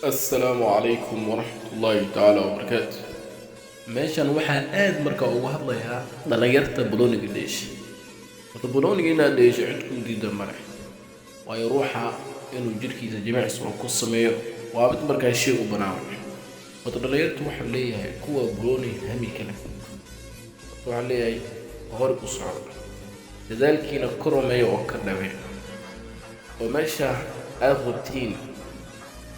السلام عليكم ورحمة الله تعالى وبركاته. meeshan waxaa aad marka uga hadlayaa dhalinyarta balooniga dheesha. Horta balooniga inaad dheesho cid ku diida male, waayo ruuxa inuu jirkiisa jimicsi uu ku sameeyo waa mid markaa shay u bannaan. Horta dhalinyartu waxaa leeyahay kuwa balooni hami kale, waxaa leeyahay hor u socdo dadaalkiina koromeeyo oo ka dhawe oo meesha aad rabtiin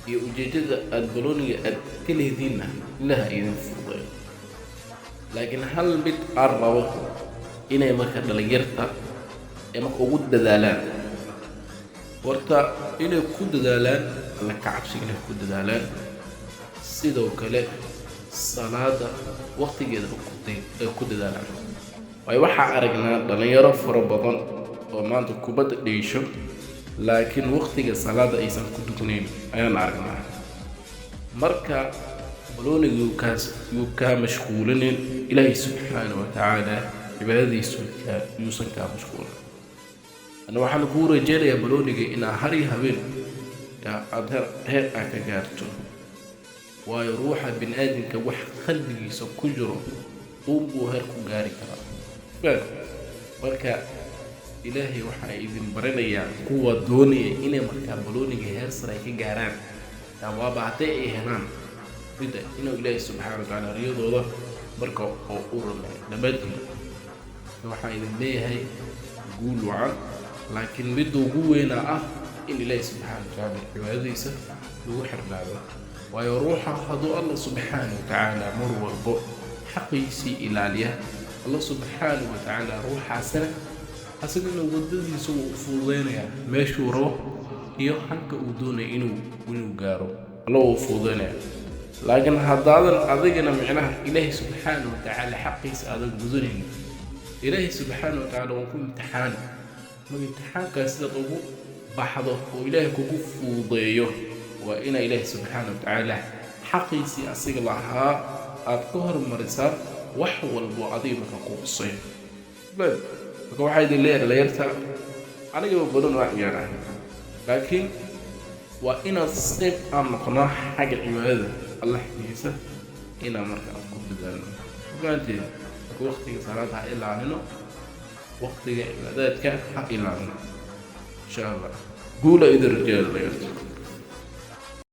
iyo ujeedada aad balooniga aad ka leediinna ilaha idin fududeeyo. laakiin hal mid aan rabo inay marka dhalinyarta marka ugu dadaalaan, horta inay ku dadaalaan alla ka cabsiga inay ku dadaalaan, sidoo kale salaada waqtigeeda ay ku dadaalaan. waayo waxaa aragnaa dhalinyaro fara badan oo maanta kubadda dheesho laakiin waqtiga salaada aysan ku dukanayn ayaan aragnaa. marka balooniga yuu kaa mashquulinin, ilaahay subxaana wa tacaala cibaadadiisu yuusan kaa mashquulin. ana waxaan kuu rajaynayaa balooniga inaa har iyo habeen aad heer aad ka gaarto, waayo ruuxa bini'aadamka wax qalbigiisa ku jiro uunbuu heer ku gaari karaa. marka ilaahay waxaa idin baranayaa kuwa doonaya inay markaa balooniga heer sare ka gaaraan, waaba hadday ay helaan midda inuu ilaahay subxaana wa tacaala riyadooda marka oo u rumeeyo dhammaantiin. waxaa idin leeyahay guul wacan, laakiin midda ugu weynaa ah in ilaahay subxaana wa tacaala cibaadadiisa lagu xirnaado. waayo ruuxa hadduu allah subxaana wa tacaala mar walbo xaqiisii ilaaliya, allah subxaana wa tacaala ruuxaasina asagana wadadiisa wuu u fududeynayaa meeshuu rabo iyo halka uu doonaya inuu gaaro, allah wuu fududeynaya. laakiin haddaadan adigana micnaha ilaahay subxaana wa tacaala xaqiisa aadan gudanaynin, ilaahay subxaana wa tacaala wuu ku imtixaani. marka imtixaankaas sidaad ugu baxdo oo ilaahay kugu fududeeyo waa inaa ilaahay subxaana wa tacaala xaqiisii asiga lahaa aad ka hormarisaa wax walbo adiga marka ku quseeyo. marka waxaa idin leeyahay dhalinyarta, anigaba badan waa ciyaarah, laakiin waa inaad qayb aan noqonaa xagga cibaadada allah xaqiisa inaan marka aan ku dadaalno. ogaanteed marka waqtiga salaada ha ilaalino, waqtiga cibaadaadka ha ilaalino. insha allah guula idin rajeeyo dhalinyarta.